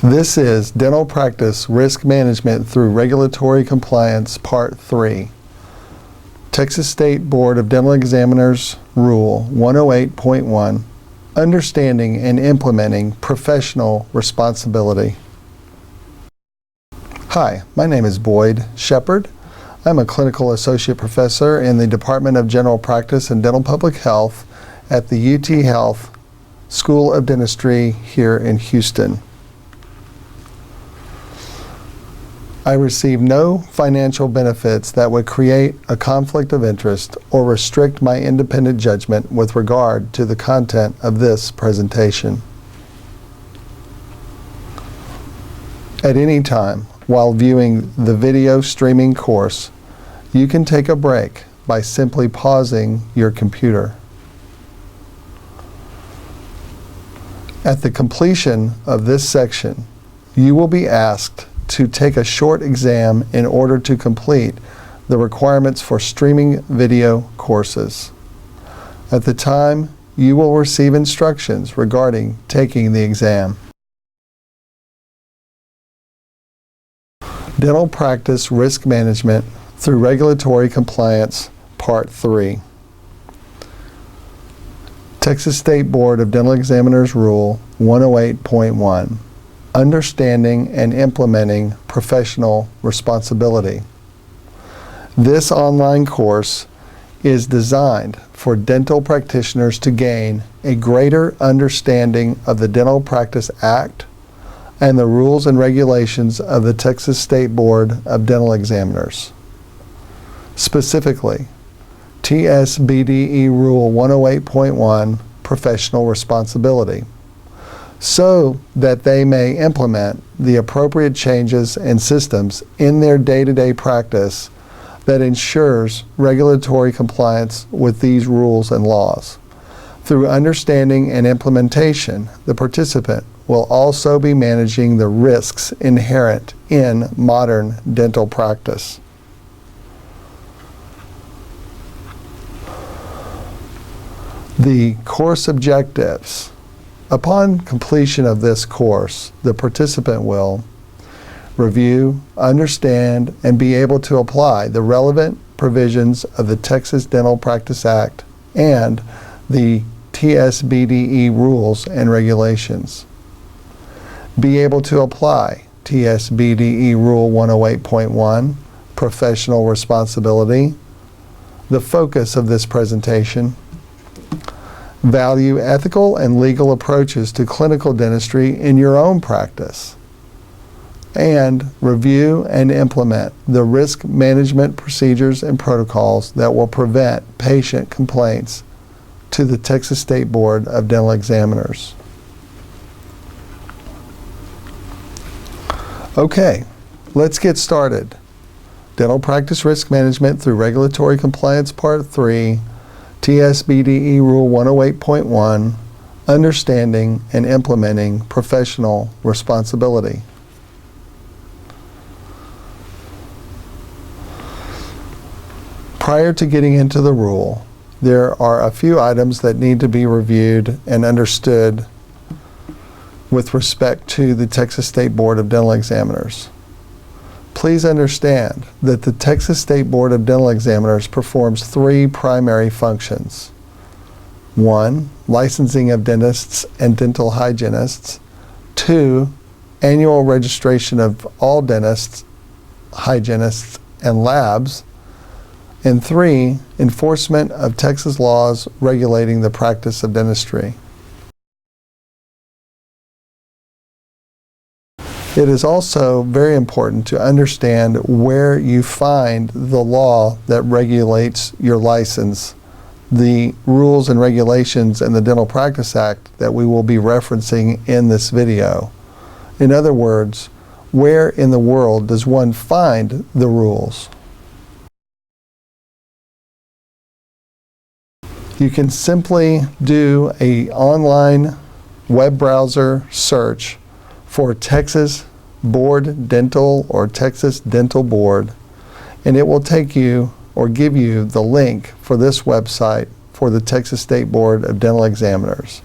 This is Dental Practice Risk Management through Regulatory Compliance, Part 3. Texas State Board of Dental Examiners Rule 108.1, Understanding and Implementing Professional Responsibility. Hi, my name is Boyd Shepard. I'm a clinical associate professor in the Department of General Practice and Dental Public Health at the UT Health School of Dentistry here in Houston. I receive no financial benefits that would create a conflict of interest or restrict my independent judgment with regard to the content of this presentation. At any time, while viewing the video streaming course, you can take a break by simply pausing your computer. At the completion of this section, you will be asked to take a short exam in order to complete the requirements for streaming video courses. At the time, you will receive instructions regarding taking the exam. Dental Practice Risk Management through Regulatory Compliance, Part 3. Texas State Board of Dental Examiners Rule 108.1. Understanding and Implementing Professional Responsibility. This online course is designed for dental practitioners to gain a greater understanding of the Dental Practice Act and the rules and regulations of the Texas State Board of Dental Examiners. Specifically, TSBDE Rule 108.1, Professional Responsibility, so that they may implement the appropriate changes and systems in their day-to-day practice that ensures regulatory compliance with these rules and laws. Through understanding and implementation, the participant will also be managing the risks inherent in modern dental practice. The course objectives. Upon completion of this course, the participant will review, understand, and be able to apply the relevant provisions of the Texas Dental Practice Act and the TSBDE rules and regulations. Be able to apply TSBDE Rule 108.1, Professional Responsibility, the focus of this presentation. Value ethical and legal approaches to clinical dentistry in your own practice. And review and implement the risk management procedures and protocols that will prevent patient complaints to the Texas State Board of Dental Examiners. Okay, let's get started. Dental Practice Risk Management through Regulatory Compliance, Part 3, TSBDE Rule 108.1, Understanding and Implementing Professional Responsibility. Prior to getting into the rule, there are a few items that need to be reviewed and understood with respect to the Texas State Board of Dental Examiners. Please understand that the Texas State Board of Dental Examiners performs three primary functions. 1, licensing of dentists and dental hygienists. 2, annual registration of all dentists, hygienists, and labs. And 3, enforcement of Texas laws regulating the practice of dentistry. It is also very important to understand where you find the law that regulates your license, the rules and regulations in the Dental Practice Act that we will be referencing in this video. In other words, where in the world does one find the rules? You can simply do an online web browser search for Texas Board Dental or Texas Dental Board, and it will take you or give you the link for this website for the Texas State Board of Dental Examiners.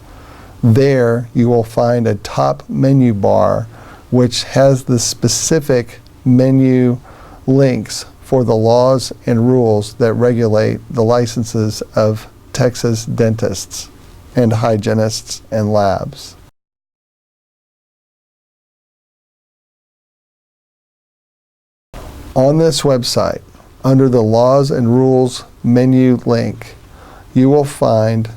There you will find a top menu bar which has the specific menu links for the laws and rules that regulate the licenses of Texas dentists and hygienists and labs. On this website, under the Laws and Rules menu link, you will find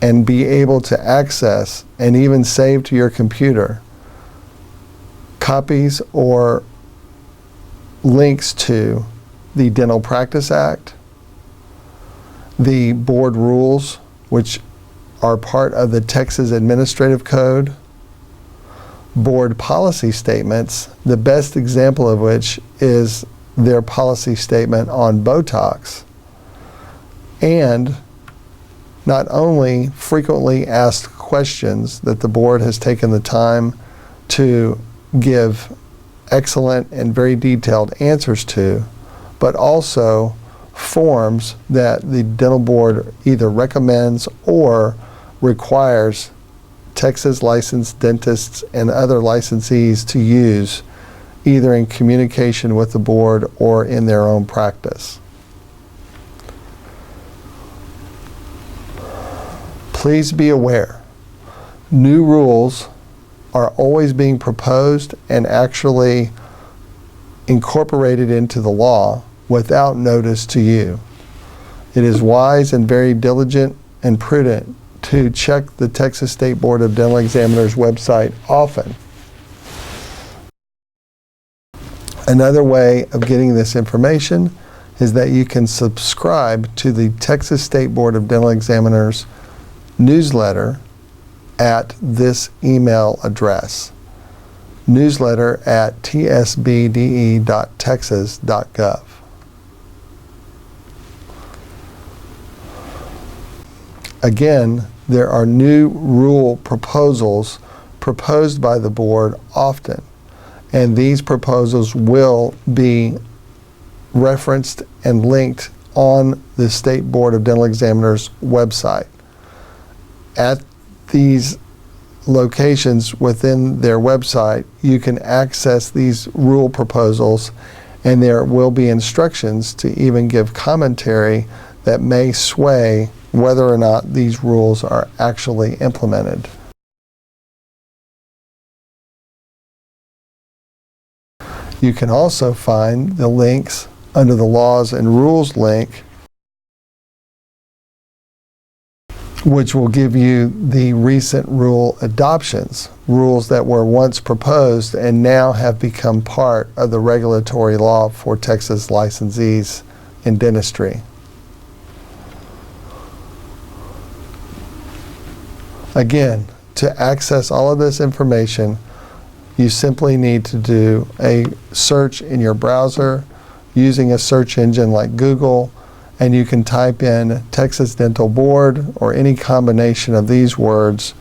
and be able to access and even save to your computer copies or links to the Dental Practice Act, the board rules, which are part of the Texas Administrative Code, board policy statements, the best example of which is their policy statement on Botox, and not only frequently asked questions that the board has taken the time to give excellent and very detailed answers to, but also forms that the dental board either recommends or requires Texas licensed dentists and other licensees to use, either in communication with the board or in their own practice. Please be aware, new rules are always being proposed and actually incorporated into the law without notice to you. It is wise and very diligent and prudent to check the Texas State Board of Dental Examiners website often. Another way of getting this information is that you can subscribe to the Texas State Board of Dental Examiners newsletter at this email address, newsletter@tsbde.texas.gov. Again, there are new rule proposals proposed by the board often, and these proposals will be referenced and linked on the State Board of Dental Examiners website. At these locations within their website, you can access these rule proposals, and there will be instructions to even give commentary that may sway whether or not these rules are actually implemented. You can also find the links under the Laws and Rules link, which will give you the recent rule adoptions, rules that were once proposed and now have become part of the regulatory law for Texas licensees in dentistry. Again, to access all of this information, you simply need to do a search in your browser using a search engine like Google, and you can type in Texas Dental Board or any combination of these words,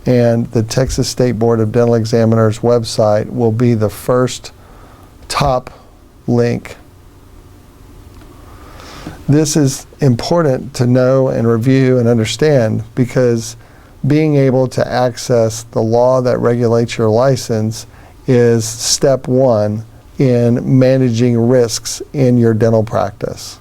and the Texas State Board of Dental Examiners website will be the first top link. This is important to know and review and understand, because being able to access the law that regulates your license is step one in managing risks in your dental practice.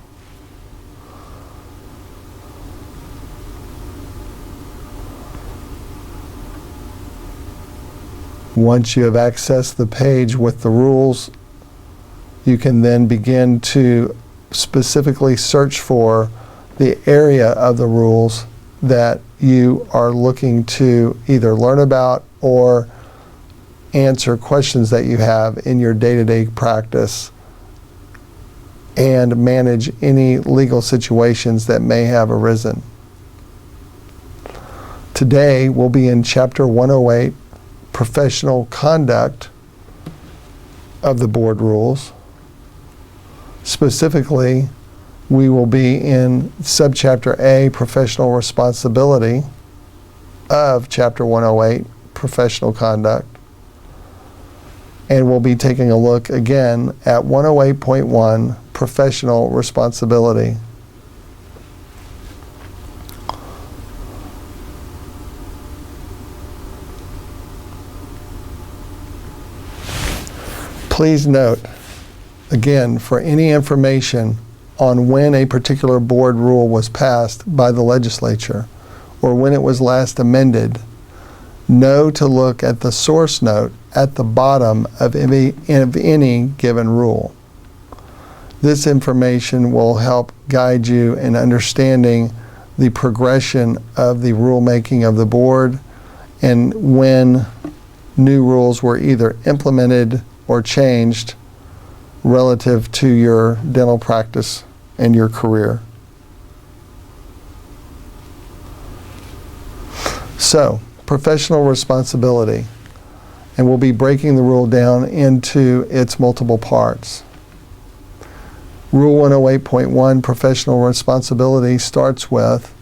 Once you have accessed the page with the rules, you can then begin to specifically search for the area of the rules that you are looking to either learn about or answer questions that you have in your day-to-day practice, and manage any legal situations that may have arisen. Today we'll be in Chapter 108, Professional Conduct of the Board Rules. Specifically, we will be in Subchapter A, Professional Responsibility of Chapter 108, Professional Conduct. And we'll be taking a look again at 108.1, Professional Responsibility. Please note, again, for any information on when a particular board rule was passed by the legislature or when it was last amended, know to look at the source note at the bottom of any given rule. This information will help guide you in understanding the progression of the rulemaking of the board and when new rules were either implemented or changed relative to your dental practice and your career. So, professional responsibility, and we'll be breaking the rule down into its multiple parts. Rule 108.1, professional responsibility, starts with,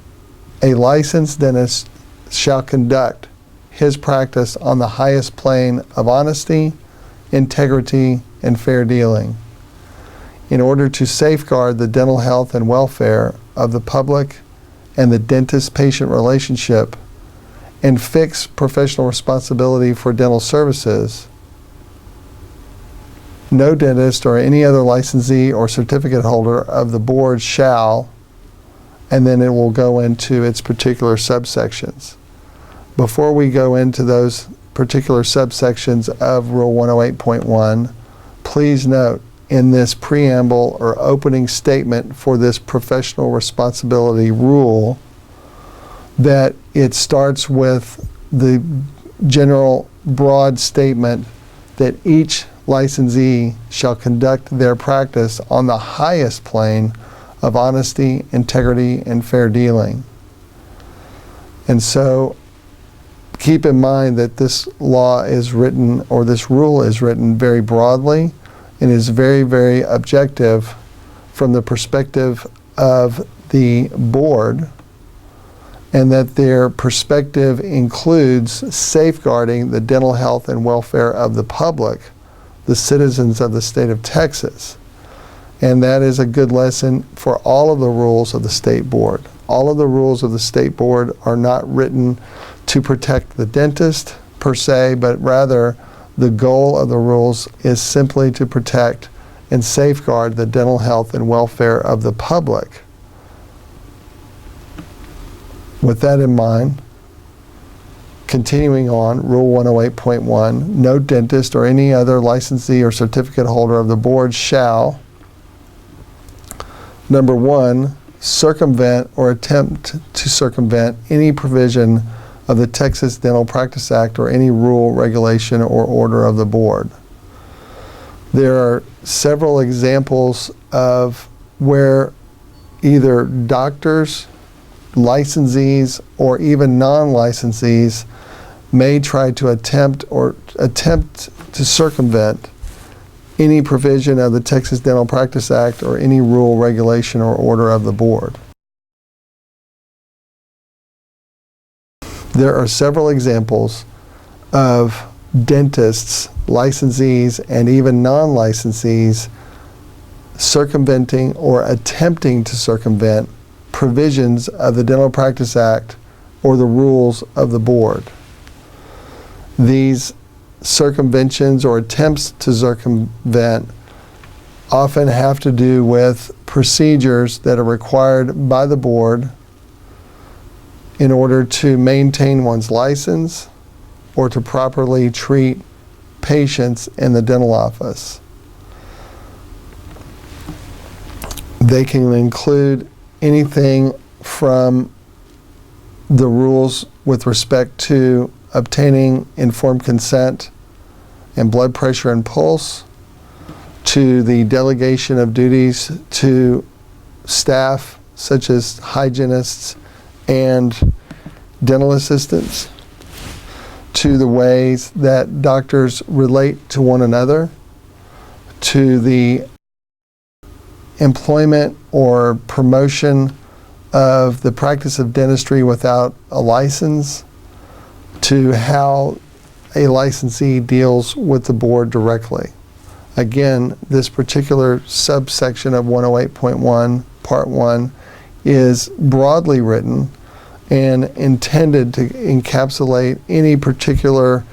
a licensed dentist shall conduct his practice on the highest plane of honesty, integrity, and fair dealing, in order to safeguard the dental health and welfare of the public and the dentist-patient relationship, and fix professional responsibility for dental services. No dentist or any other licensee or certificate holder of the board shall, and then it will go into its particular subsections. Before we go into those particular subsections of Rule 108.1, please note in this preamble or opening statement for this professional responsibility rule that it starts with the general broad statement that each licensee shall conduct their practice on the highest plane of honesty, integrity, and fair dealing. And so keep in mind that this law is written, or this rule is written, very broadly and is very, very objective from the perspective of the board, and that their perspective includes safeguarding the dental health and welfare of the public, the citizens of the state of Texas. And that is a good lesson for all of the rules of the state board. All of the rules of the state board are not written to protect the dentist per se, but rather the goal of the rules is simply to protect and safeguard the dental health and welfare of the public. With that in mind, continuing on, Rule 108.1, no dentist or any other licensee or certificate holder of the board shall, number one, circumvent or attempt to circumvent any provision of the Texas Dental Practice Act or any rule, regulation, or order of the board. There are several examples of where either doctors, licensees, or even non-licensees may try to attempt to circumvent any provision of the Texas Dental Practice Act or any rule, regulation, or order of the board. There are several examples of dentists, licensees, and even non-licensees circumventing or attempting to circumvent provisions of the Dental Practice Act or the rules of the board. These circumventions or attempts to circumvent often have to do with procedures that are required by the board in order to maintain one's license or to properly treat patients in the dental office. They can include anything from the rules with respect to obtaining informed consent and blood pressure and pulse, to the delegation of duties to staff such as hygienists and dental assistants, to the ways that doctors relate to one another, to the employment or promotion of the practice of dentistry without a license, to how a licensee deals with the board directly. Again, this particular subsection of 108.1, Part 1, is broadly written and intended to encapsulate any particular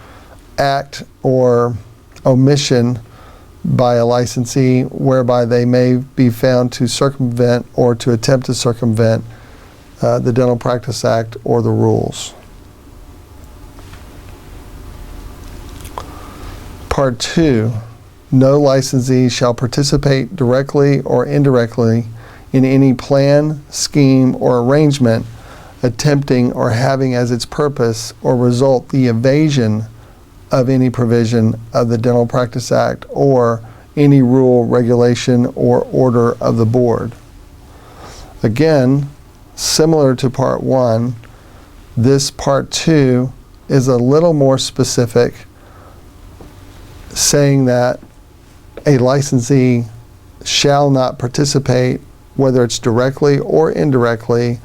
act or omission by a licensee whereby they may be found to circumvent or to attempt to circumvent the Dental Practice Act or the rules. Part 2, no licensee shall participate directly or indirectly in any plan, scheme, or arrangement attempting or having as its purpose or result the evasion of any provision of the Dental Practice Act or any rule, regulation, or order of the board. Again, similar to Part 1, this Part 2 is a little more specific, saying that a licensee shall not participate, whether it's directly or indirectly,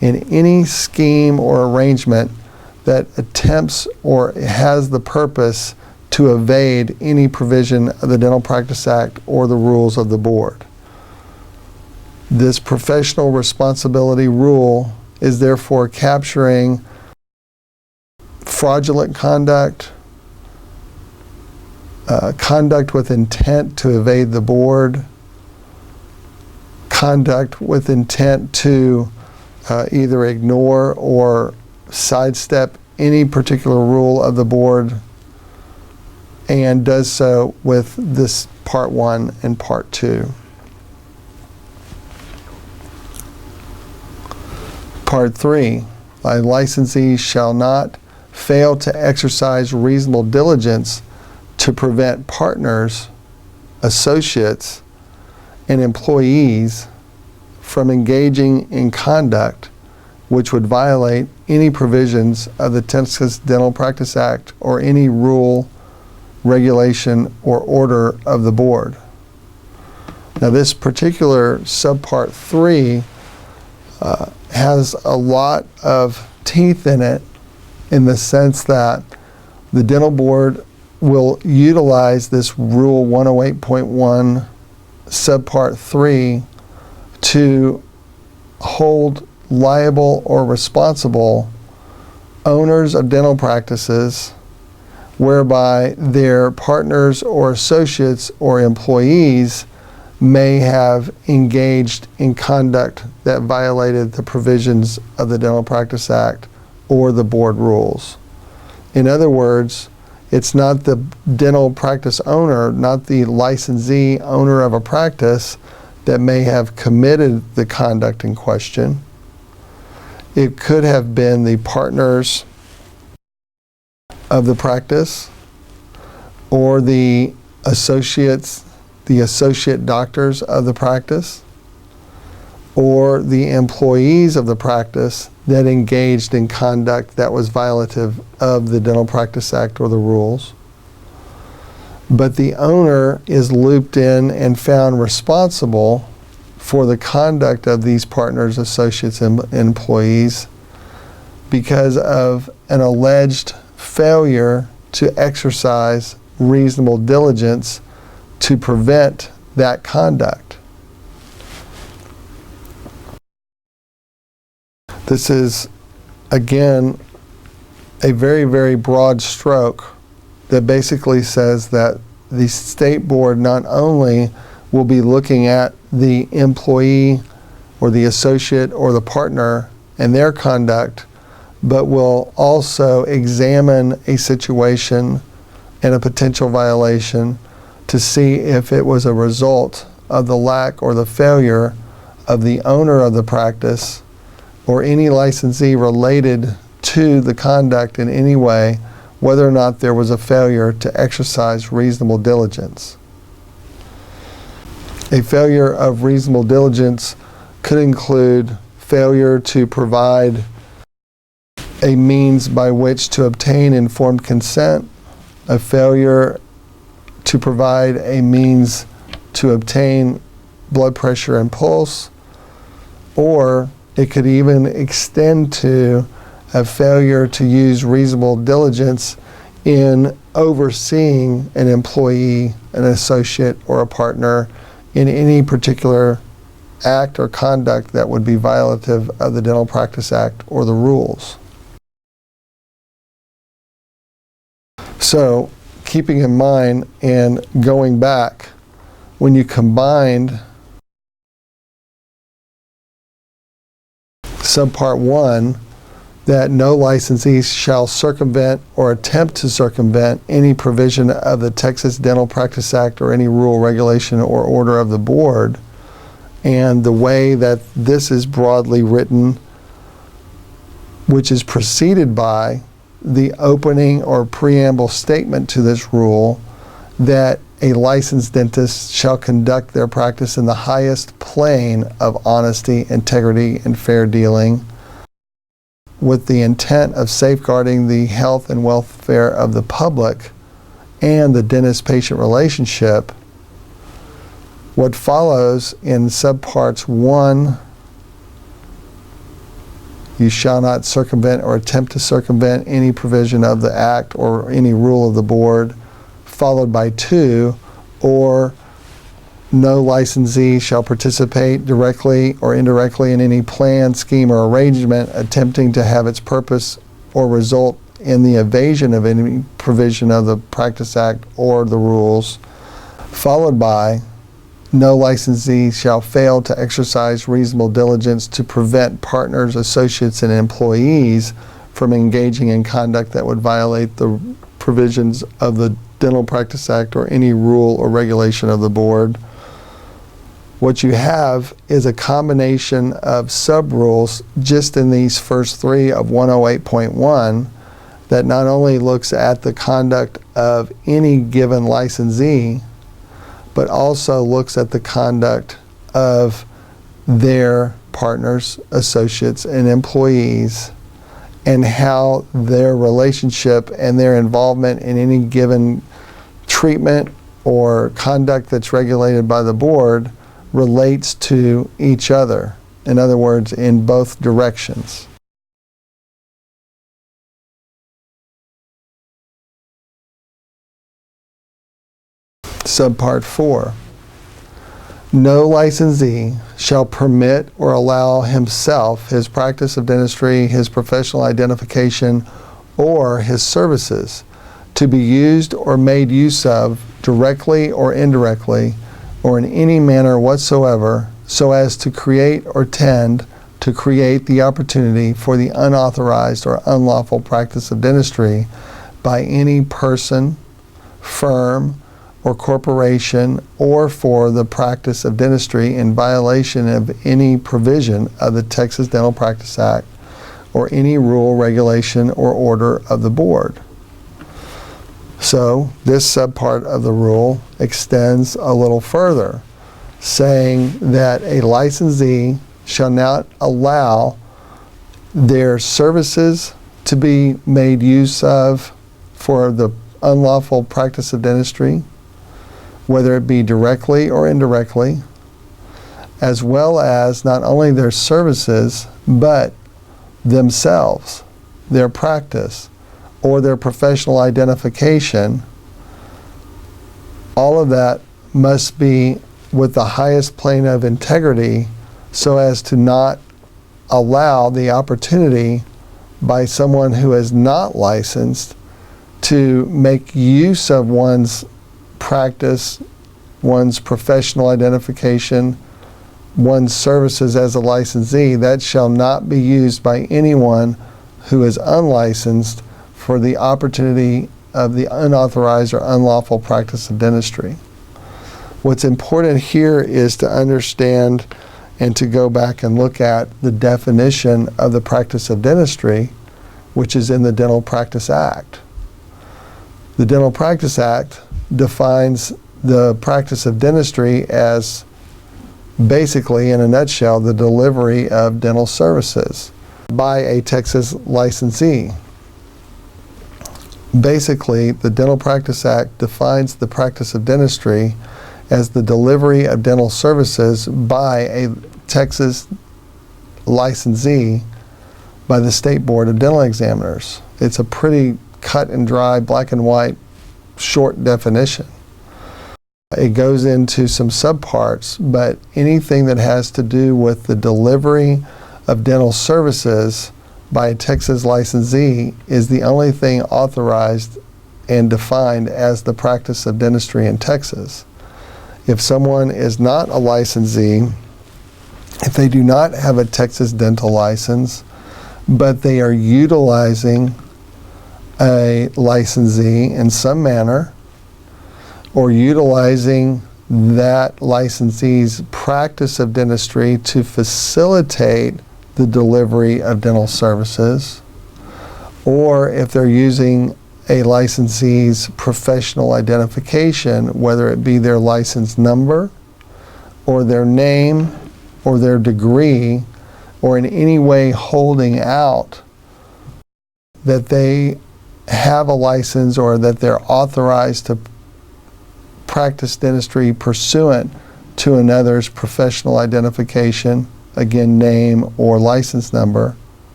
in any scheme or arrangement that attempts or has the purpose to evade any provision of the Dental Practice Act or the rules of the board. This professional responsibility rule is therefore capturing fraudulent conduct, conduct with intent to evade the board, conduct with intent to either ignore or sidestep any particular rule of the board, and does so with this Part 1 and Part 2. Part 3, a licensee shall not fail to exercise reasonable diligence to prevent partners, associates, and employees from engaging in conduct which would violate any provisions of the Texas Dental Practice Act or any rule, regulation, or order of the board. Now, this particular Subpart 3 has a lot of teeth in it, in the sense that the dental board will utilize this Rule 108.1 Subpart 3 to hold liable or responsible owners of dental practices whereby their partners or associates or employees may have engaged in conduct that violated the provisions of the Dental Practice Act or the board rules. In other words, it's not the dental practice owner, not the licensee owner of a practice, that may have committed the conduct in question. It could have been the partners of the practice or the associates, the associate doctors of the practice, or the employees of the practice that engaged in conduct that was violative of the Dental Practice Act or the rules. But the owner is looped in and found responsible for the conduct of these partners, associates, and employees because of an alleged failure to exercise reasonable diligence to prevent that conduct. This is, again, a very, very broad stroke that basically says that the state board not only will be looking at the employee or the associate or the partner and their conduct, but will also examine a situation and a potential violation to see if it was a result of the lack or the failure of the owner of the practice or any licensee related to the conduct in any way, whether or not there was a failure to exercise reasonable diligence. A failure of reasonable diligence could include failure to provide a means by which to obtain informed consent, a failure to provide a means to obtain blood pressure and pulse, or it could even extend to a failure to use reasonable diligence in overseeing an employee, an associate, or a partner in any particular act or conduct that would be violative of the Dental Practice Act or the rules. So, keeping in mind and going back, when you combined Subpart 1, that no licensee shall circumvent or attempt to circumvent any provision of the Texas Dental Practice Act or any rule, regulation, or order of the board, and the way that this is broadly written, which is preceded by the opening or preamble statement to this rule, that a licensed dentist shall conduct their practice in the highest plane of honesty, integrity, and fair dealing, with the intent of safeguarding the health and welfare of the public and the dentist-patient relationship. What follows in subparts 1, you shall not circumvent or attempt to circumvent any provision of the act or any rule of the board, followed by 2, or no licensee shall participate directly or indirectly in any plan, scheme, or arrangement attempting to have its purpose or result in the evasion of any provision of the Practice Act or the rules, followed by no licensee shall fail to exercise reasonable diligence to prevent partners, associates, and employees from engaging in conduct that would violate the provisions of the Dental Practice Act or any rule or regulation of the board. What you have is a combination of sub-rules just in these first 3 of 108.1 that not only looks at the conduct of any given licensee, but also looks at the conduct of their partners, associates, and employees, and how their relationship and their involvement in any given treatment or conduct that's regulated by the board relates to each other. In other words, in both directions. Subpart 4. No licensee shall permit or allow himself, his practice of dentistry, his professional identification, or his services to be used or made use of directly or indirectly or in any manner whatsoever so as to create or tend to create the opportunity for the unauthorized or unlawful practice of dentistry by any person, firm, or corporation, or for the practice of dentistry in violation of any provision of the Texas Dental Practice Act or any rule, regulation, or order of the board. So this subpart of the rule extends a little further, saying that a licensee shall not allow their services to be made use of for the unlawful practice of dentistry, whether it be directly or indirectly, as well as not only their services, but themselves, their practice, or their professional identification. All of that must be with the highest plane of integrity so as to not allow the opportunity by someone who is not licensed to make use of one's practice, one's professional identification, one's services as a licensee. That shall not be used by anyone who is unlicensed for the opportunity of the unauthorized or unlawful practice of dentistry. What's important here is to understand and to go back and look at the definition of the practice of dentistry, which is in the Dental Practice Act. The Dental Practice Act defines the practice of dentistry as basically, in a nutshell, the delivery of dental services by a Texas licensee. Basically, the Dental Practice Act defines the practice of dentistry as the delivery of dental services by a Texas licensee by the State Board of Dental Examiners. It's a pretty cut and dry, black and white, short definition. It goes into some subparts, but anything that has to do with the delivery of dental services by a Texas licensee is the only thing authorized and defined as the practice of dentistry in Texas. If someone is not a licensee, if they do not have a Texas dental license, but they are utilizing a licensee in some manner, or utilizing that licensee's practice of dentistry to facilitate the delivery of dental services, or if they're using a licensee's professional identification, whether it be their license number, or their name, or their degree, or in any way holding out that they have a license or that they're authorized to practice dentistry pursuant to another's professional identification, again, name or license number,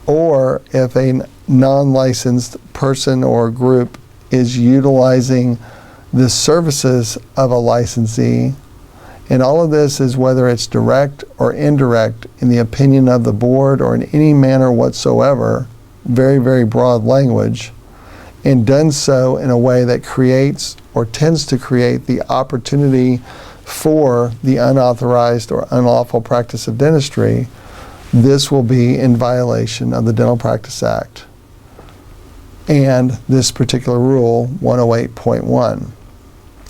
or if a non-licensed person or group is utilizing the services of a licensee. And all of this is whether it's direct or indirect in the opinion of the board or in any manner whatsoever, very, very broad language, and done so in a way that creates or tends to create the opportunity for the unauthorized or unlawful practice of dentistry, this will be in violation of the Dental Practice Act and this particular rule, 108.1.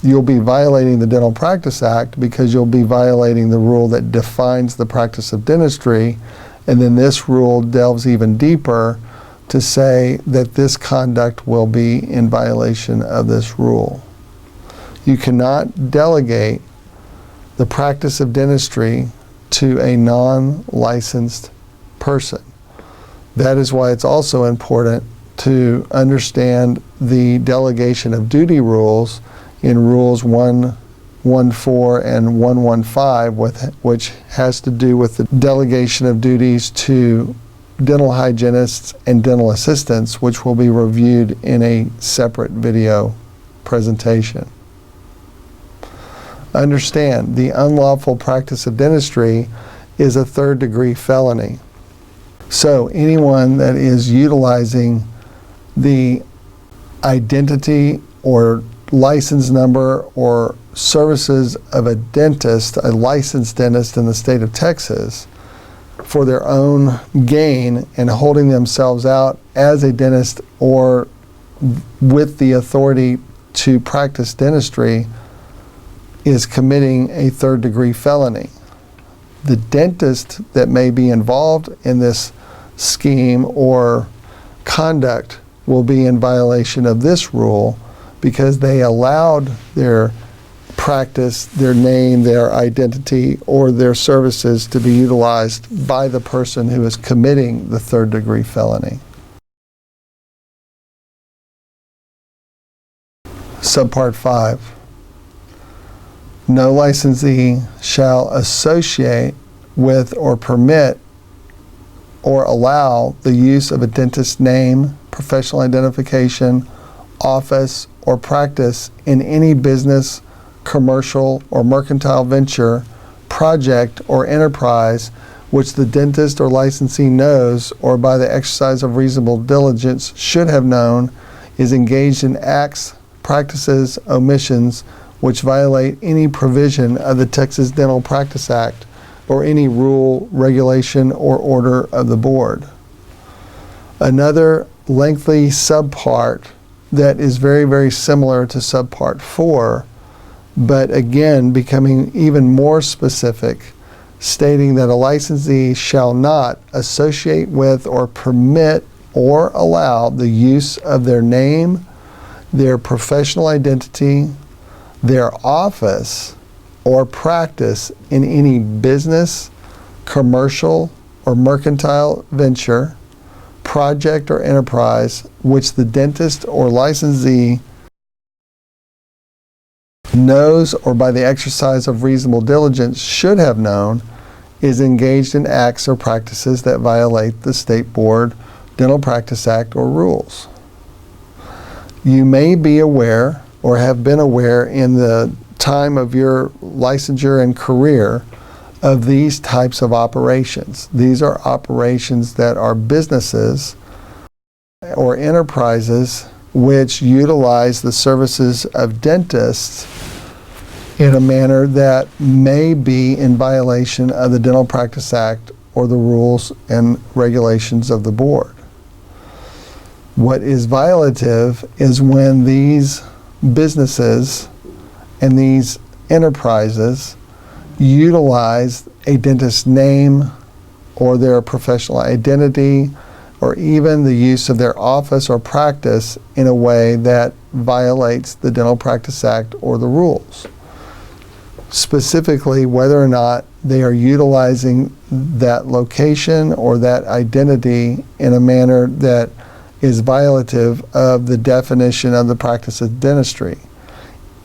You'll be violating the Dental Practice Act because you'll be violating the rule that defines the practice of dentistry, and then this rule delves even deeper to say that this conduct will be in violation of this rule. You cannot delegate the practice of dentistry to a non-licensed person. That is why it's also important to understand the delegation of duty rules in Rules 114 and 115, which has to do with the delegation of duties to dental hygienists and dental assistants, which will be reviewed in a separate video presentation. Understand, the unlawful practice of dentistry is a third-degree felony. So anyone that is utilizing the identity or license number or services of a dentist, a licensed dentist in the state of Texas, for their own gain and holding themselves out as a dentist or with the authority to practice dentistry is committing a third-degree felony. The dentist that may be involved in this scheme or conduct will be in violation of this rule because they allowed their practice, their name, their identity, or their services to be utilized by the person who is committing the third-degree felony. Subpart 5. No licensee shall associate with or permit or allow the use of a dentist's name, professional identification, office, or practice in any business, commercial, or mercantile venture, project, or enterprise which the dentist or licensee knows or by the exercise of reasonable diligence should have known is engaged in acts, practices, omissions which violate any provision of the Texas Dental Practice Act or any rule, regulation, or order of the board. Another lengthy subpart that is very, very similar to Subpart 4, but again becoming even more specific, stating that a licensee shall not associate with or permit or allow the use of their name, their professional identity, their office, or practice in any business, commercial, or mercantile venture, project, or enterprise which the dentist or licensee knows or by the exercise of reasonable diligence should have known is engaged in acts or practices that violate the State Board Dental Practice Act or rules. You may be aware or have been aware in the time of your licensure and career of these types of operations. These are operations that are businesses or enterprises which utilize the services of dentists in a manner that may be in violation of the Dental Practice Act or the rules and regulations of the board. What is violative is when these businesses and these enterprises utilize a dentist's name or their professional identity or even the use of their office or practice in a way that violates the Dental Practice Act or the rules. Specifically, whether or not they are utilizing that location or that identity in a manner that is violative of the definition of the practice of dentistry.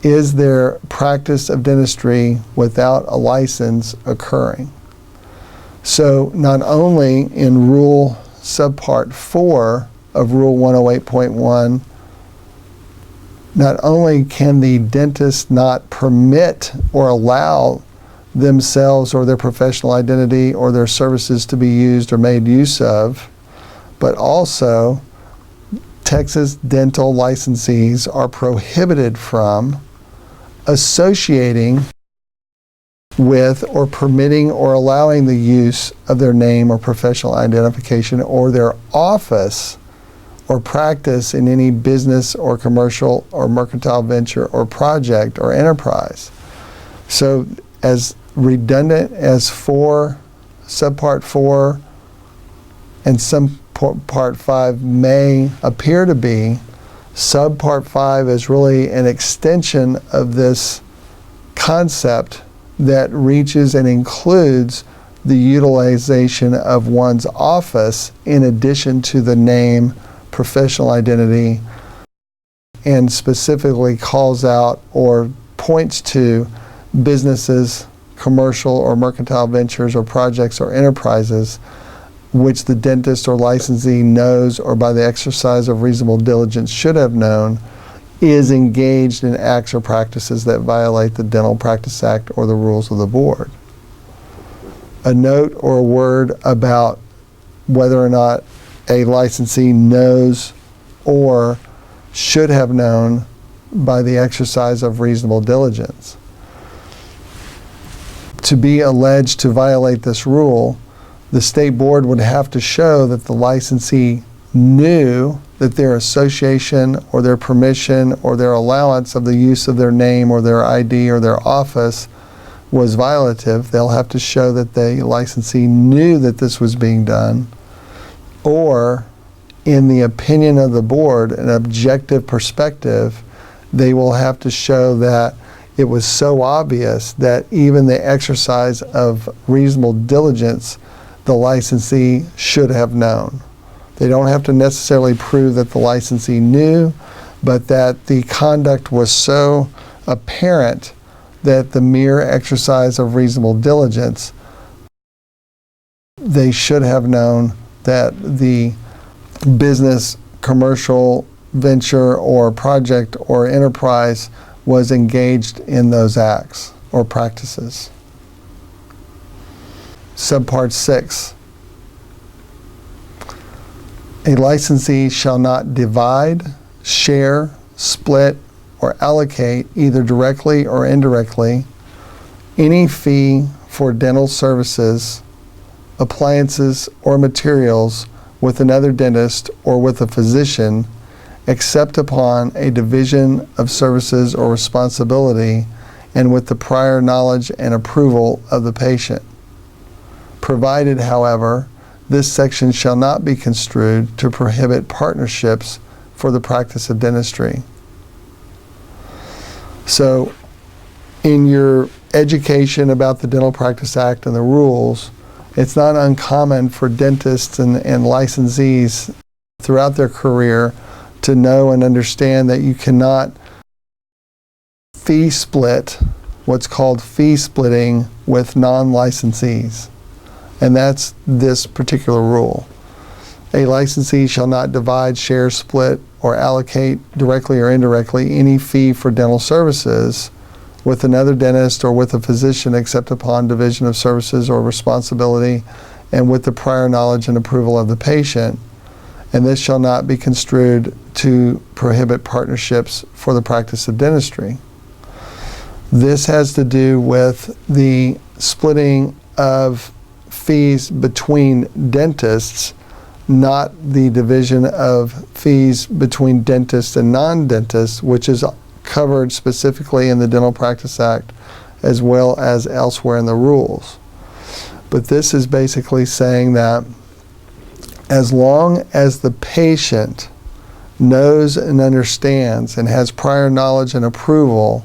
Is their practice of dentistry without a license occurring? So not only in Rule Subpart 4 of Rule 108.1, not only can the dentist not permit or allow themselves or their professional identity or their services to be used or made use of, but also Texas dental licensees are prohibited from associating with or permitting or allowing the use of their name or professional identification or their office or practice in any business or commercial or mercantile venture or project or enterprise. So as redundant as Subpart 4 and Subpart 5 may appear to be, Subpart 5 is really an extension of this concept that reaches and includes the utilization of one's office in addition to the name, professional identity, and specifically calls out or points to businesses, commercial or mercantile ventures or projects or enterprises which the dentist or licensee knows or by the exercise of reasonable diligence should have known is engaged in acts or practices that violate the Dental Practice Act or the rules of the board. A note or a word about whether or not a licensee knows or should have known by the exercise of reasonable diligence. To be alleged to violate this rule, the state board would have to show that the licensee knew that their association or their permission or their allowance of the use of their name or their ID or their office was violative. They'll have to show that the licensee knew that this was being done, or in the opinion of the board, an objective perspective, they will have to show that it was so obvious that even the exercise of reasonable diligence, the licensee should have known. They don't have to necessarily prove that the licensee knew, but that the conduct was so apparent that the mere exercise of reasonable diligence, they should have known that the business, commercial venture or project or enterprise was engaged in those acts or practices. Subpart 6. A licensee shall not divide, share, split, or allocate, either directly or indirectly, any fee for dental services, appliances, or materials with another dentist or with a physician, except upon a division of services or responsibility and with the prior knowledge and approval of the patient. Provided, however, this section shall not be construed to prohibit partnerships for the practice of dentistry. So, in your education about the Dental Practice Act and the rules, it's not uncommon for dentists and licensees throughout their career to know and understand that you cannot fee split, what's called fee splitting, with non-licensees. And that's this particular rule. A licensee shall not divide, share, split, or allocate directly or indirectly any fee for dental services with another dentist or with a physician except upon division of services or responsibility and with the prior knowledge and approval of the patient, and this shall not be construed to prohibit partnerships for the practice of dentistry. This has to do with the splitting of fees between dentists, not the division of fees between dentists and non-dentists, which is covered specifically in the Dental Practice Act as well as elsewhere in the rules. But this is basically saying that as long as the patient knows and understands and has prior knowledge and approval,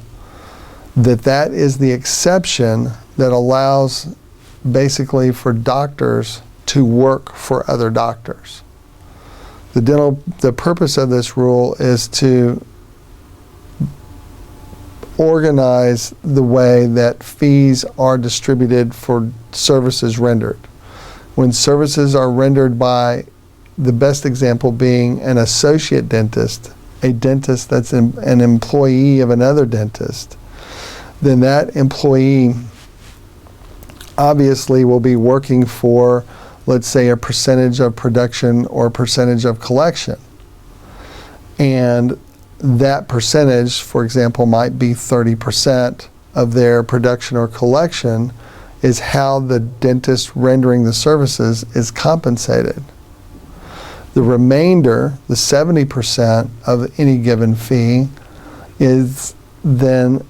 that is the exception that allows basically for doctors to work for other doctors. The purpose of this rule is to organize the way that fees are distributed for services rendered. When services are rendered by, the best example being an associate dentist, a dentist that's an employee of another dentist, then that employee obviously will be working for, let's say, a percentage of production or percentage of collection. And that percentage, for example, might be 30% of their production or collection, is how the dentist rendering the services is compensated. The remainder, the 70% of any given fee, is then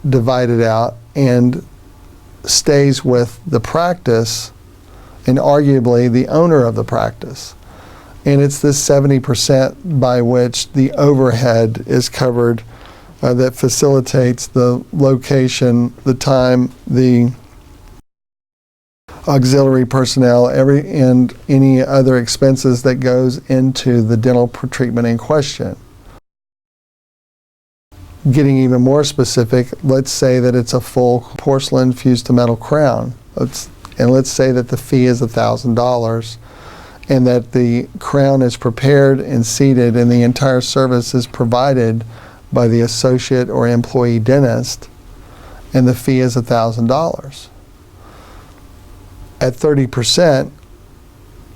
divided out and stays with the practice and arguably the owner of the practice. And it's this 70% by which the overhead is covered that facilitates the location, the time, the auxiliary personnel, and any other expenses that goes into the dental treatment in question. Getting even more specific, let's say that it's a full porcelain fused to metal crown. Let's say that the fee is $1,000 and that the crown is prepared and seated and the entire service is provided by the associate or employee dentist, and the fee is $1,000. At 30%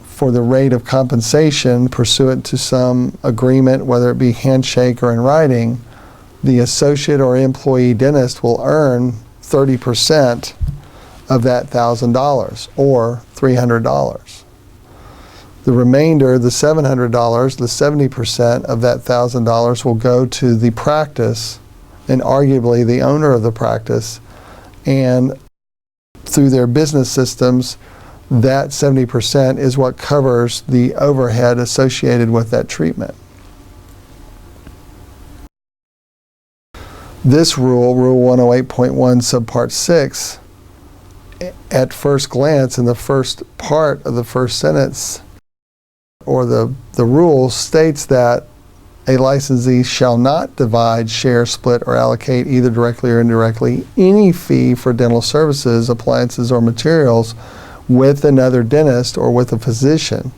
for the rate of compensation pursuant to some agreement, whether it be handshake or in writing, the associate or employee dentist will earn 30% of that $1,000 or $300. The remainder, the $700, the 70% of that $1,000 will go to the practice and arguably the owner of the practice, and through their business systems, that 70% is what covers the overhead associated with that treatment. This rule, Rule 108.1, Subpart 6, at first glance in the first part of the first sentence, or the rule states that a licensee shall not divide, share, split, or allocate, either directly or indirectly, any fee for dental services, appliances, or materials with another dentist or with a physician.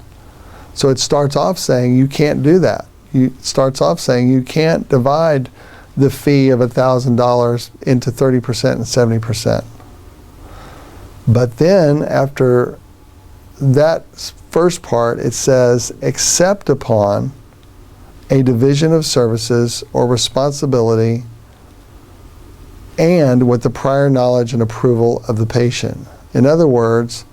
So it starts off saying you can't do that. It starts off saying you can't divide the fee of $1,000 into 30% and 70%. But then after that first part, it says, except upon a division of services or responsibility and with the prior knowledge and approval of the patient. In other words,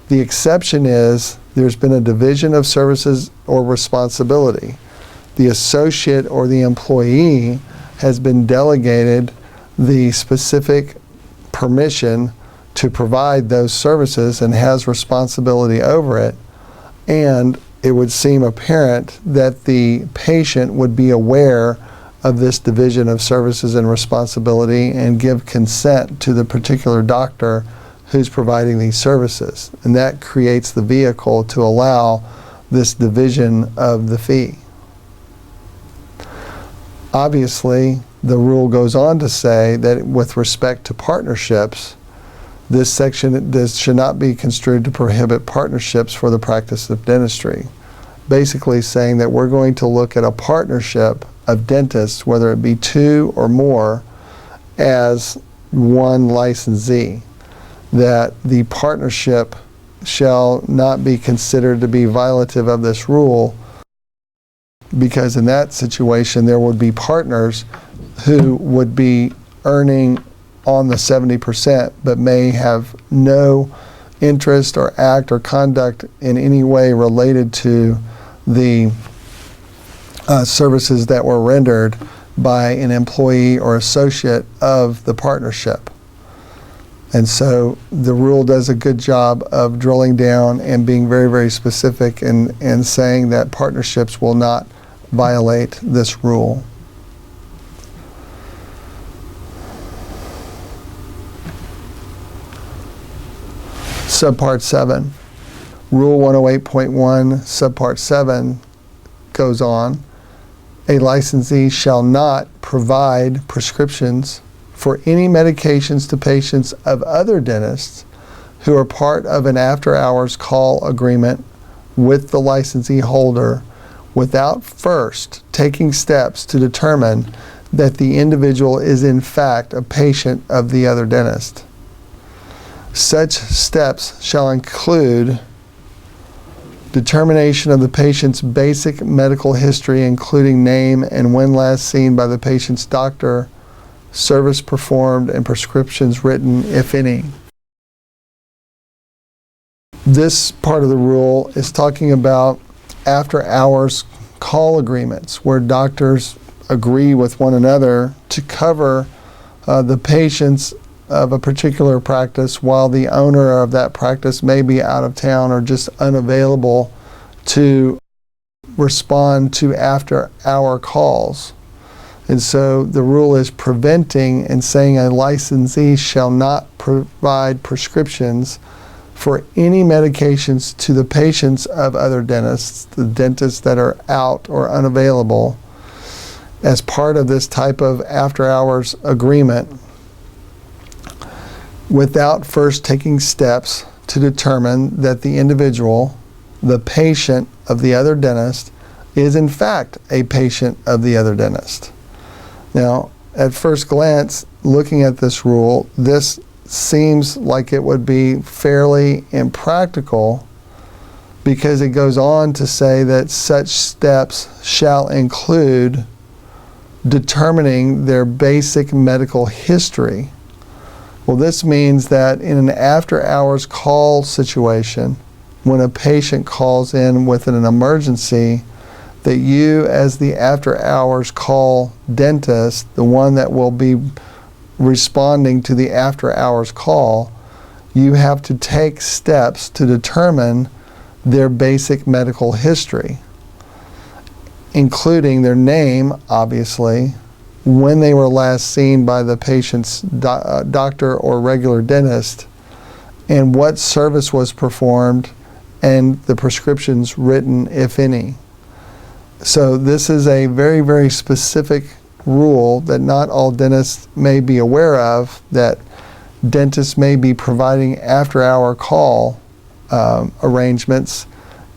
the exception is there's been a division of services or responsibility. The associate or the employee has been delegated the specific permission to provide those services and has responsibility over it, and it would seem apparent that the patient would be aware of this division of services and responsibility and give consent to the particular doctor who's providing these services. And that creates the vehicle to allow this division of the fee. Obviously, the rule goes on to say that with respect to partnerships, this section should not be construed to prohibit partnerships for the practice of dentistry. Basically saying that we're going to look at a partnership of dentists, whether it be two or more, as one licensee. That the partnership shall not be considered to be violative of this rule, because in that situation there would be partners who would be earning on the 70% but may have no interest or act or conduct in any way related to the services that were rendered by an employee or associate of the partnership. And so the rule does a good job of drilling down and being very, very specific and saying that partnerships will not violate this rule. Subpart 7. Rule 108.1, Subpart 7 goes on. A licensee shall not provide prescriptions for any medications to patients of other dentists who are part of an after-hours call agreement with the licensee holder without first taking steps to determine that the individual is in fact a patient of the other dentist. Such steps shall include determination of the patient's basic medical history, including name and when last seen by the patient's doctor, service performed, and prescriptions written, if any. This part of the rule is talking about after-hours call agreements where doctors agree with one another to cover the patients of a particular practice while the owner of that practice may be out of town or just unavailable to respond to after-hour calls. And so the rule is preventing and saying a licensee shall not provide prescriptions for any medications to the patients of other dentists, the dentists that are out or unavailable, as part of this type of after-hours agreement, without first taking steps to determine that the individual, the patient of the other dentist, is in fact a patient of the other dentist. Now, at first glance, looking at this rule, this seems like it would be fairly impractical, because it goes on to say that such steps shall include determining their basic medical history. Well, this means that in an after-hours call situation, when a patient calls in with an emergency, that you as the after-hours call dentist, the one that will be responding to the after-hours call, you have to take steps to determine their basic medical history, including their name, obviously, when they were last seen by the patient's doctor or regular dentist, and what service was performed, and the prescriptions written, if any. So this is a very, very specific rule that not all dentists may be aware of, that dentists may be providing after-hour call arrangements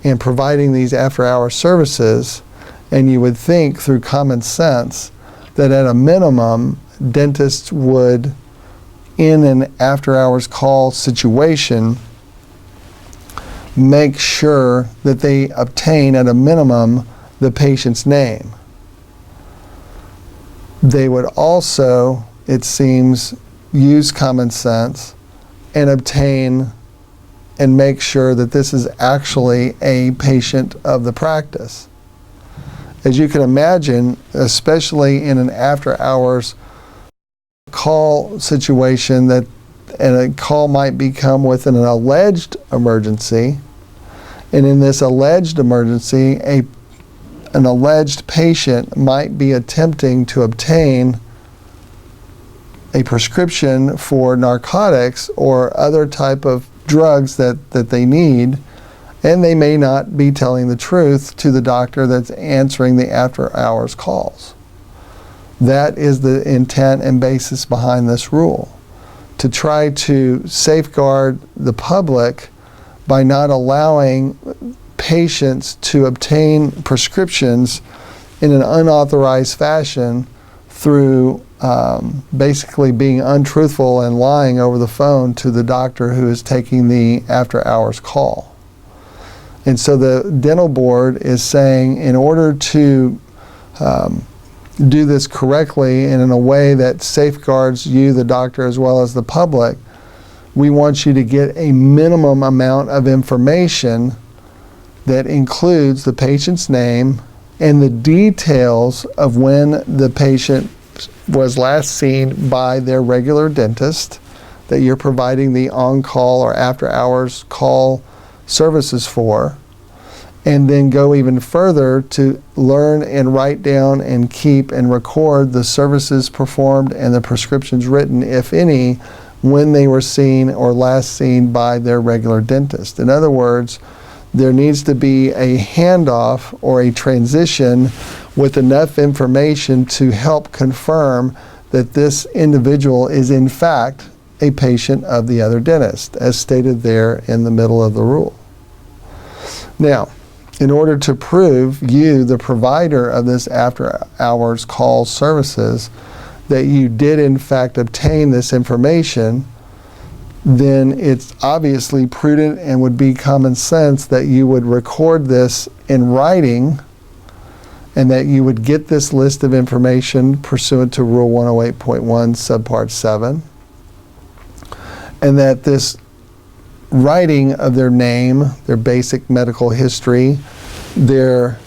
and providing these after-hour services, and you would think through common sense that at a minimum, dentists would, in an after-hours call situation, make sure that they obtain at a minimum the patient's name. They would also, it seems, use common sense and obtain and make sure that this is actually a patient of the practice. As you can imagine, especially in an after-hours call situation, that and a call might become with an alleged emergency, and in this alleged emergency, an alleged patient might be attempting to obtain a prescription for narcotics or other type of drugs that they need, and they may not be telling the truth to the doctor that's answering the after-hours calls. That is the intent and basis behind this rule, to try to safeguard the public by not allowing patients to obtain prescriptions in an unauthorized fashion through basically being untruthful and lying over the phone to the doctor who is taking the after-hours call. And so the dental board is saying, in order to do this correctly and in a way that safeguards you, the doctor, as well as the public, we want you to get a minimum amount of information that includes the patient's name and the details of when the patient was last seen by their regular dentist that you're providing the on-call or after-hours call services for, and then go even further to learn and write down and keep and record the services performed and the prescriptions written, if any, when they were seen or last seen by their regular dentist. In other words, there needs to be a handoff or a transition with enough information to help confirm that this individual is in fact a patient of the other dentist, as stated there in the middle of the rule. Now, in order to prove you, the provider of this after-hours call services, that you did in fact obtain this information, then it's obviously prudent and would be common sense that you would record this in writing and that you would get this list of information pursuant to Rule 108.1, Subpart 7, and that this writing of their name, their basic medical history, their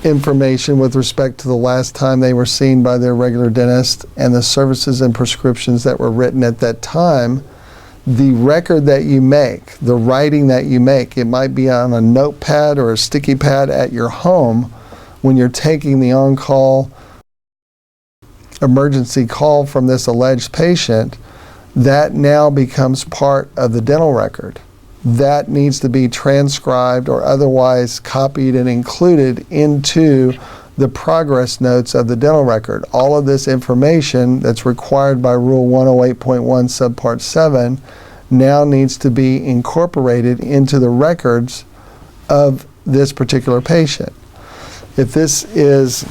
information with respect to the last time they were seen by their regular dentist and the services and prescriptions that were written at that time, the record that you make, the writing that you make, it might be on a notepad or a sticky pad at your home when you're taking the on-call emergency call from this alleged patient, that now becomes part of the dental record. That needs to be transcribed or otherwise copied and included into the progress notes of the dental record. All of this information that's required by Rule 108.1 Subpart 7 now needs to be incorporated into the records of this particular patient. If this is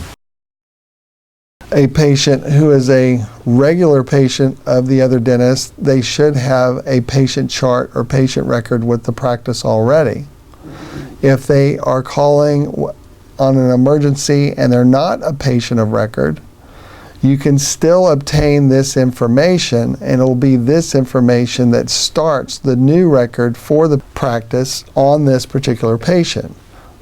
a patient who is a regular patient of the other dentist, they should have a patient chart or patient record with the practice already. If they are calling on an emergency and they're not a patient of record, you can still obtain this information, and it'll be this information that starts the new record for the practice on this particular patient.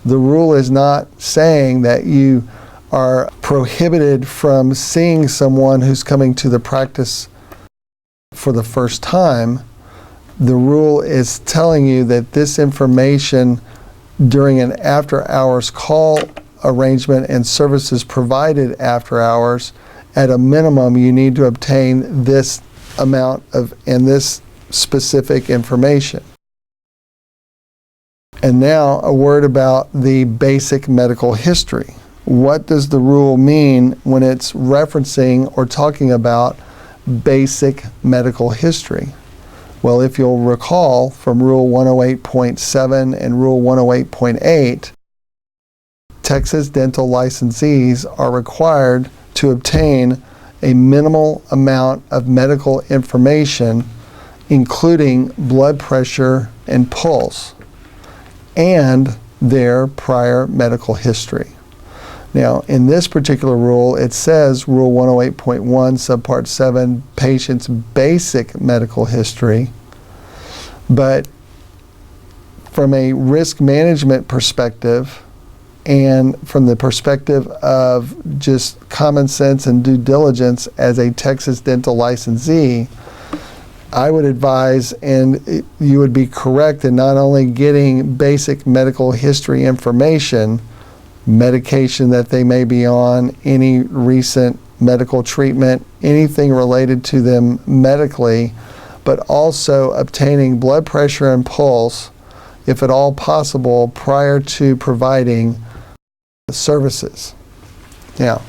The rule is not saying that you are prohibited from seeing someone who's coming to the practice for the first time. The rule is telling you that this information during an after-hours call arrangement and services provided after hours, at a minimum you need to obtain this amount of and this specific information. And now a word about the basic medical history. What does the rule mean when it's referencing or talking about basic medical history? Well, if you'll recall from Rule 108.7 and Rule 108.8, Texas dental licensees are required to obtain a minimal amount of medical information, including blood pressure and pulse, and their prior medical history. Now, in this particular rule, it says Rule 108.1, Subpart 7, patient's basic medical history, but from a risk management perspective and from the perspective of just common sense and due diligence as a Texas dental licensee, I would advise, and you would be correct in not only getting basic medical history information, medication that they may be on, any recent medical treatment, anything related to them medically, but also obtaining blood pressure and pulse, if at all possible, prior to providing services. Now,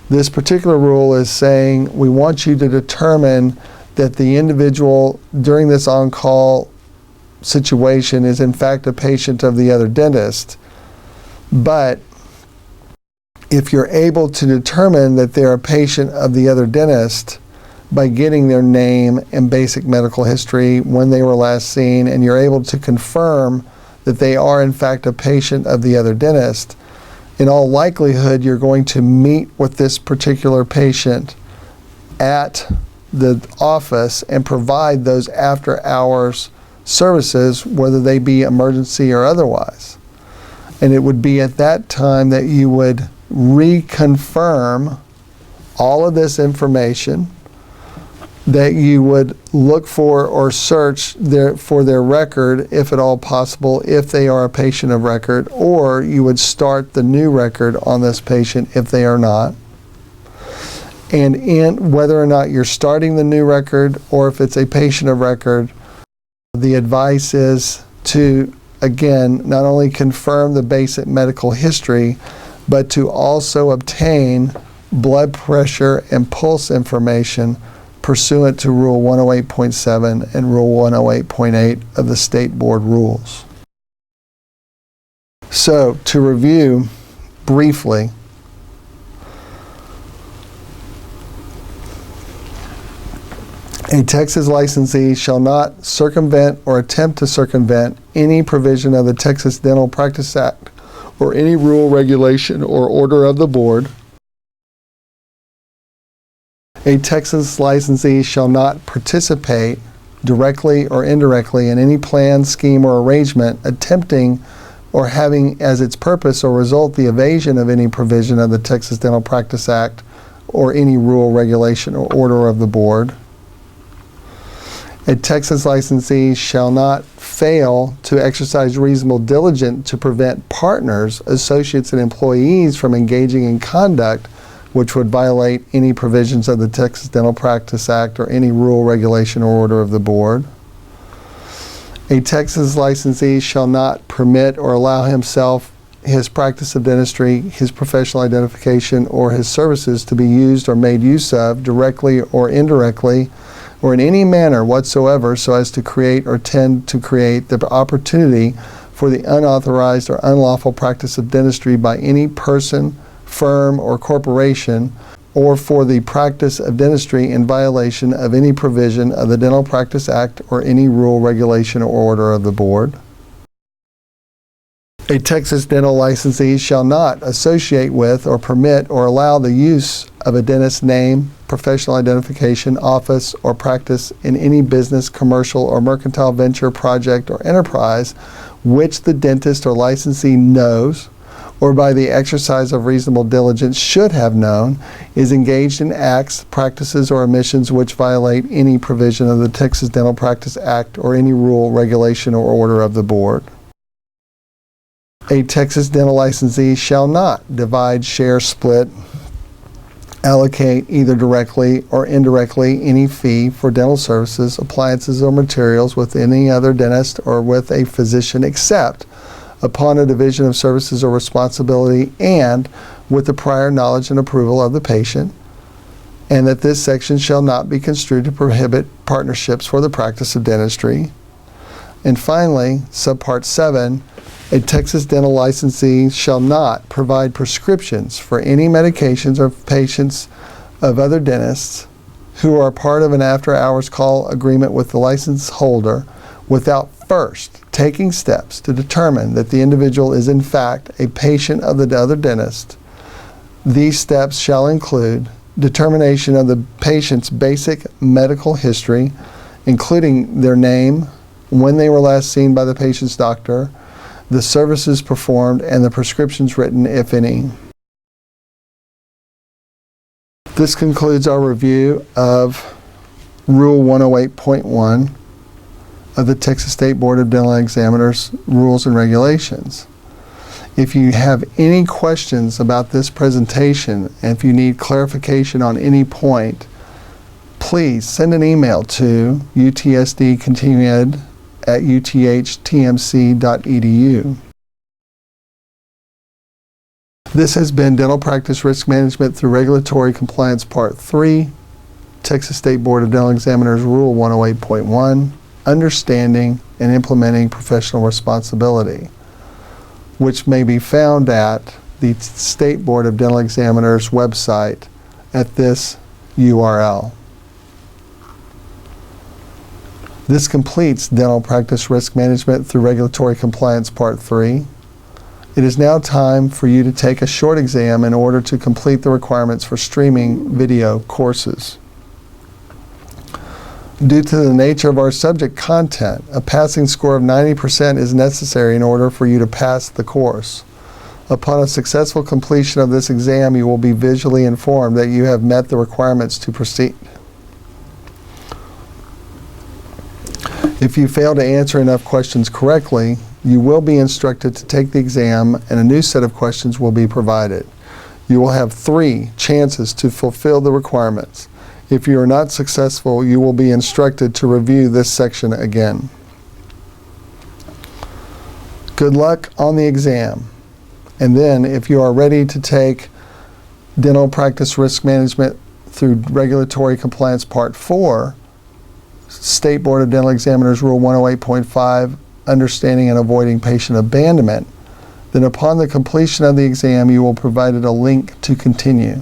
this particular rule is saying we want you to determine that the individual during this on-call situation is in fact a patient of the other dentist, but if you're able to determine that they're a patient of the other dentist by getting their name and basic medical history, when they were last seen, and you're able to confirm that they are in fact a patient of the other dentist, in all likelihood you're going to meet with this particular patient at the office and provide those after hours services, whether they be emergency or otherwise. And it would be at that time that you would reconfirm all of this information, that you would look for or search for their record, if at all possible, if they are a patient of record, or you would start the new record on this patient if they are not. And in whether or not you're starting the new record or if it's a patient of record, the advice is to, again, not only confirm the basic medical history, but to also obtain blood pressure and pulse information pursuant to Rule 108.7 and Rule 108.8 of the State Board rules. So, to review briefly, a Texas licensee shall not circumvent or attempt to circumvent any provision of the Texas Dental Practice Act or any rule, regulation, or order of the board. A Texas licensee shall not participate directly or indirectly in any plan, scheme, or arrangement attempting or having as its purpose or result the evasion of any provision of the Texas Dental Practice Act or any rule, regulation, or order of the board. A Texas licensee shall not fail to exercise reasonable diligence to prevent partners, associates, and employees from engaging in conduct which would violate any provisions of the Texas Dental Practice Act or any rule, regulation, or order of the board. A Texas licensee shall not permit or allow himself, his practice of dentistry, his professional identification, or his services to be used or made use of directly or indirectly or in any manner whatsoever so as to create or tend to create the opportunity for the unauthorized or unlawful practice of dentistry by any person, firm, or corporation, or for the practice of dentistry in violation of any provision of the Dental Practice Act or any rule, regulation, or order of the board. A Texas dental licensee shall not associate with or permit or allow the use of a dentist's name, professional identification, office, or practice in any business, commercial, or mercantile venture, project, or enterprise which the dentist or licensee knows or by the exercise of reasonable diligence should have known, is engaged in acts, practices, or omissions which violate any provision of the Texas Dental Practice Act or any rule, regulation, or order of the board. A Texas dental licensee shall not divide, share, split, allocate either directly or indirectly any fee for dental services, appliances, or materials with any other dentist or with a physician except upon a division of services or responsibility and with the prior knowledge and approval of the patient, and that this section shall not be construed to prohibit partnerships for the practice of dentistry. And finally, Subpart 7, a Texas dental licensee shall not provide prescriptions for any medications or patients of other dentists who are part of an after-hours call agreement with the license holder without first taking steps to determine that the individual is in fact a patient of the other dentist. These steps shall include determination of the patient's basic medical history, including their name, when they were last seen by the patient's doctor, the services performed, and the prescriptions written, if any. This concludes our review of Rule 108.1 of the Texas State Board of Dental Examiners Rules and Regulations. If you have any questions about this presentation, and if you need clarification on any point, please send an email to utsdcontinued@uthtmc.edu. This has been Dental Practice Risk Management through Regulatory Compliance Part 3, Texas State Board of Dental Examiners Rule 108.1, Understanding and Implementing Professional Responsibility, which may be found at the State Board of Dental Examiners website at this URL. This completes Dental Practice Risk Management through Regulatory Compliance Part 3. It is now time for you to take a short exam in order to complete the requirements for streaming video courses. Due to the nature of our subject content, a passing score of 90% is necessary in order for you to pass the course. Upon a successful completion of this exam, you will be visually informed that you have met the requirements to proceed. If you fail to answer enough questions correctly, you will be instructed to take the exam and a new set of questions will be provided. You will have 3 chances to fulfill the requirements. If you are not successful, you will be instructed to review this section again. Good luck on the exam. And then, if you are ready to take Dental Practice Risk Management through Regulatory Compliance Part 4, State Board of Dental Examiners Rule 108.5, Understanding and Avoiding Patient Abandonment, then upon the completion of the exam, you will be provided a link to continue.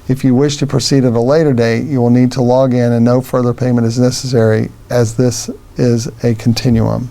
If you wish to proceed at a later date, you will need to log in and no further payment is necessary as this is a continuum.